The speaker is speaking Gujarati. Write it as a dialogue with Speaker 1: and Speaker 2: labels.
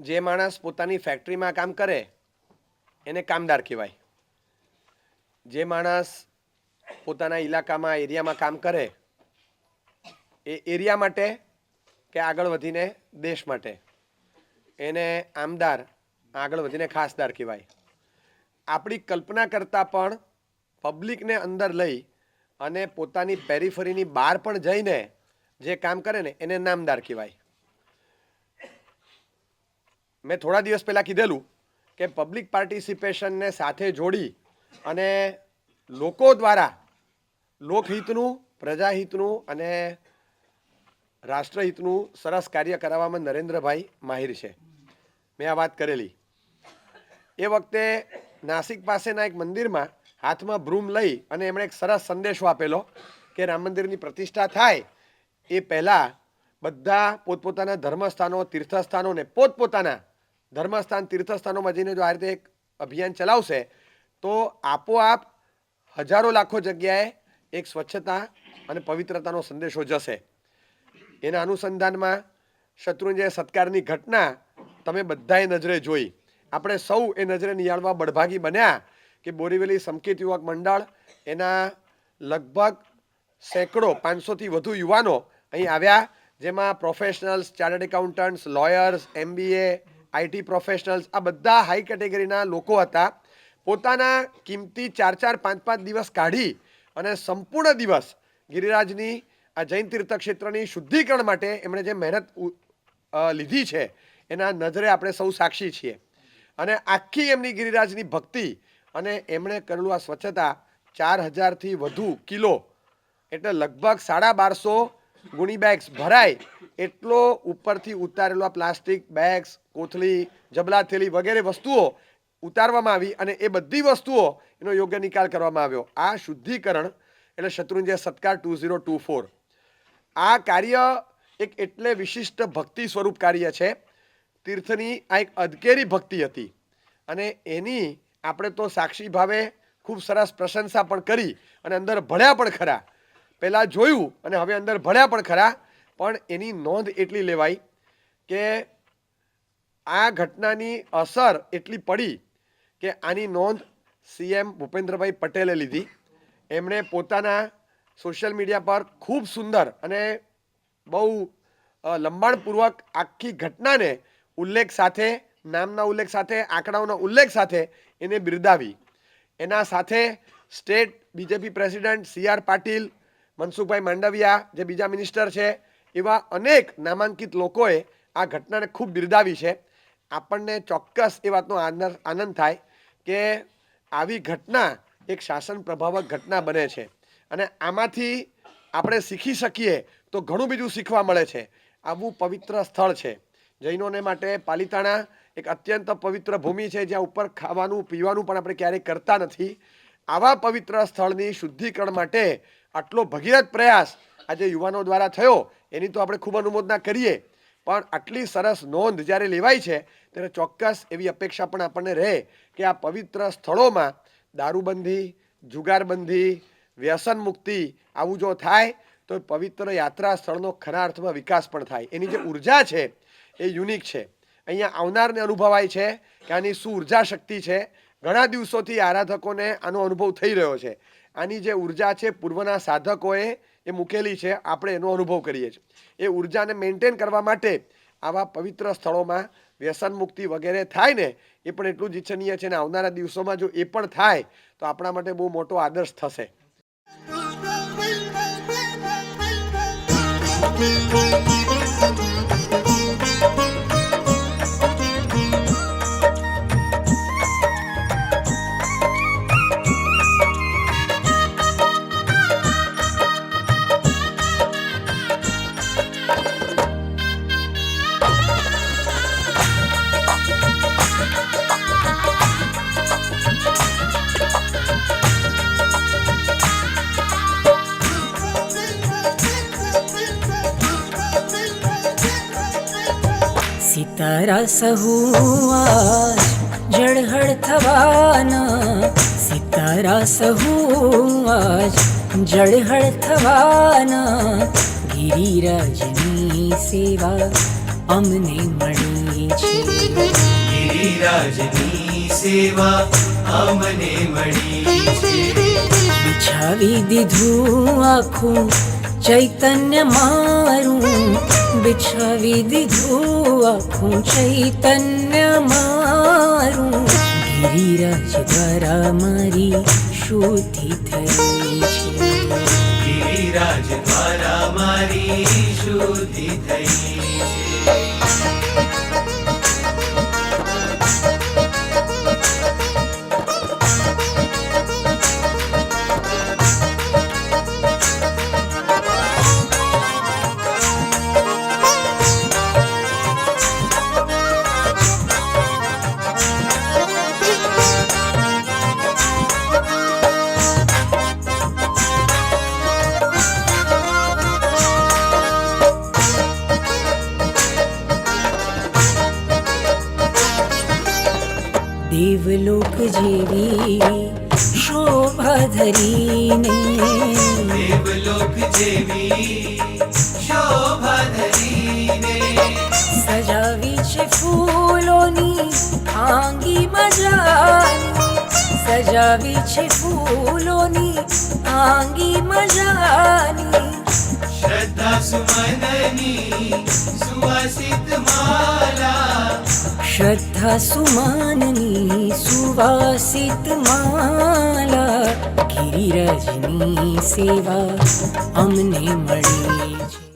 Speaker 1: જે માણસ પોતાની ફેક્ટરીમાં કામ કરે એને કામદાર કહેવાય. જે માણસ પોતાના ઇલાકામાં એરિયામાં કામ કરે એ એરિયા માટે કે આગળ વધીને દેશ માટે એને આમદાર, આગળ વધીને ખાસદાર કહેવાય. આપણી કલ્પના કરતાં પણ પબ્લિકને અંદર લઈ અને પોતાની પેરીફરીની બહાર પણ જઈને જે કામ કરે ને એને નામદાર કહેવાય. મેં થોડા દિવસ પહેલાં કીધેલું કે પબ્લિક પાર્ટિસિપેશનને સાથે જોડી અને લોકો દ્વારા લોકહિતનું, પ્રજાહિતનું અને રાષ્ટ્રહિતનું સરસ કાર્ય કરાવવામાં નરેન્દ્રભાઈ માહિર છે. મેં આ વાત કરેલી. એ વખતે નાસિક પાસેના એક મંદિરમાં હાથમાં બ્રૂમ લઈ અને એમણે એક સરસ સંદેશો આપેલો કે રામ મંદિરની પ્રતિષ્ઠા થાય એ પહેલાં બધા પોતપોતાના ધર્મસ્થાનો, તીર્થસ્થાનોને પોતપોતાના ધર્મસ્થાન, તીર્થસ્થાનોમાં જઈને જો આ રીતે એક અભિયાન ચલાવશે તો આપોઆપ હજારો લાખો જગ્યાએ એક સ્વચ્છતા અને પવિત્રતાનો સંદેશો જશે. એના અનુસંધાનમાં શત્રુંજય સત્કારની ઘટના તમે બધાએ નજરે જોઈ. આપણે સૌ એ નજરે નિહાળવા બળભાગી બન્યા કે બોરીવલી સંકેત યુવક મંડળ એના લગભગ સેંકડો, 500થી વધુ યુવાનો અહીં આવ્યા, જેમાં professionals, chartered accountants, lawyers, MBA, IT professionals, આ બધા હાઈ કેટેગરીના લોકો હતા. પોતાના કિંમતી 4-4, 5-5 દિવસ કાઢી અને સંપૂર્ણ દિવસ ગિરિરાજની આ જૈન તીર્થક્ષેત્રની શુદ્ધિકરણ માટે એમણે જે મહેનત લીધી છે એના નજરે આપણે સૌ સાક્ષી છીએ. અને આખી એમની ગિરિરાજની ભક્તિ અને એમણે કરેલું આ સ્વચ્છતા 4000થી વધુ કિલો એટલે લગભગ 1250 ગુણી બેગ્સ ભરાય એટલો ઉપરથી ઉતારેલો પ્લાસ્ટિક બેગ્સ, કોથળી, જબલા થેલી વગેરે વસ્તુઓ ઉતારવામાં આવી અને એ બધી વસ્તુઓ એનો યોગ્ય નિકાલ કરવામાં આવ્યો. આ શુદ્ધિકરણ એટલે શત્રુંજય સત્કાર 2024. આ કાર્ય એક એટલે વિશિષ્ટ ભક્તિ સ્વરૂપ કાર્ય છે. તીર્થની આ એક અધકેરી ભક્તિ હતી અને એની આપણે તો સાક્ષી ભાવે ખૂબ સરસ પ્રશંસા પણ કરી અને અંદર ભળ્યા પણ ખરા. પહેલાં જોયું અને હવે અંદર ભળ્યા પણ ખરા. પણ એની નોંધ એટલી લેવાય કે આ ઘટનાની અસર એટલી પડી કે આની નોંધ CM ભૂપેન્દ્રભાઈ પટેલે લીધી. એમણે પોતાના સોશિયલ મીડિયા પર ખૂબ સુંદર અને બહુ લંબાણપૂર્વક આખી ઘટનાને ઉલ્લેખ સાથે, નામના ઉલ્લેખ સાથે, આંકડાઓના ઉલ્લેખ સાથે એને બિરદાવી. એના સાથે state BJP president CR Patil, Mansukhbhai Mandaviya જે બીજા મિનિસ્ટર છે, એવા અનેક નામાંકિત લોકોએ આ ઘટનાને ખૂબ બિરદાવી છે. આપણને ચોક્કસ એ વાતનો આનંદ થાય કે આવી ઘટના એક શાસન પ્રભાવક ઘટના બને છે અને આમાંથી આપણે શીખી શકીએ તો ઘણું બીજું શીખવા મળે છે. આવું પવિત્ર સ્થળ છે જૈનોને માટે. પાલિતાણા એક અત્યંત પવિત્ર ભૂમિ છે જ્યાં ઉપર ખાવાનું પીવાનું પણ આપણે ક્યારેય કરતા નથી. આવા પવિત્ર સ્થળની શુદ્ધિકરણ માટે આટલો ભગીરથ પ્રયાસ આજે યુવાનો દ્વારા થયો એની તો આપણે ખૂબ અનુમોદના કરીએ. પણ આટલી સરસ નોંધ જ્યારે લેવાય છે ત્યારે ચોક્કસ એવી અપેક્ષા પણ આપણને રહે કે આ પવિત્ર સ્થળોમાં દારૂબંધી, જુગારબંધી, વ્યસન મુક્તિ આવું જો થાય તો પવિત્ર યાત્રા સ્થળનો ખરા અર્થમાં વિકાસ પણ થાય. એની જે ઉર્જા છે એ યુનિક છે. અહીંયા આવનારને અનુભવાય છે કે આની શું ઉર્જા શક્તિ છે. ઘણા દિવસોથી આરાધકોને આનો અનુભવ થઈ રહ્યો છે. આની જે ઉર્જા છે પૂર્વના સાધકોએ એ મૂકેલી છે, આપણે એનો અનુભવ કરીએ છીએ. એ ઉર્જાને મેન્ટેન કરવા માટે આવા પવિત્ર સ્થળોમાં વ્યસન મુક્તિ વગેરે થાય ને એ પણ એટલું જ ઈચ્છનીય છે. ને આવનારા દિવસોમાં જો એ પણ થાય તો આપણા માટે બહુ મોટો આદર્શ થશે.
Speaker 2: સિતારા સહુઆજ જળહળ થવાના, સિતારા સહુઆજ જળહળ થવાના, ગિરિરાજની સેવા અમને મળી. છે.
Speaker 3: ગિરિરાજની સેવા અમને મળી છે.
Speaker 2: બિછાવી દીધું આખું ચૈતન્ય મારું, બિછાવી દીધું આખું ચૈતન્ય મારું. ગિરિરાજ દ્વારા મારી શુદ્ધિ થઈ છે.
Speaker 3: ગિરિરાજ દ્વારા મારી શુદ્ધિ થઈ છે.
Speaker 2: દેવલોક જેવી શોભા ધરીને,
Speaker 3: દેવલોક જેવી શોભા ધરીને
Speaker 2: સજાવી છે ફૂલોની આંગી મજાની, સજાવી છે ફૂલોની આંગી મજાની.
Speaker 3: શ્રદ્ધા સુમનની સુવાસિત માલા,
Speaker 2: શ્રદ્ધા સુમાનની સુવાસિત માલા. ગિરિરાજની સેવા અમને મળી છે.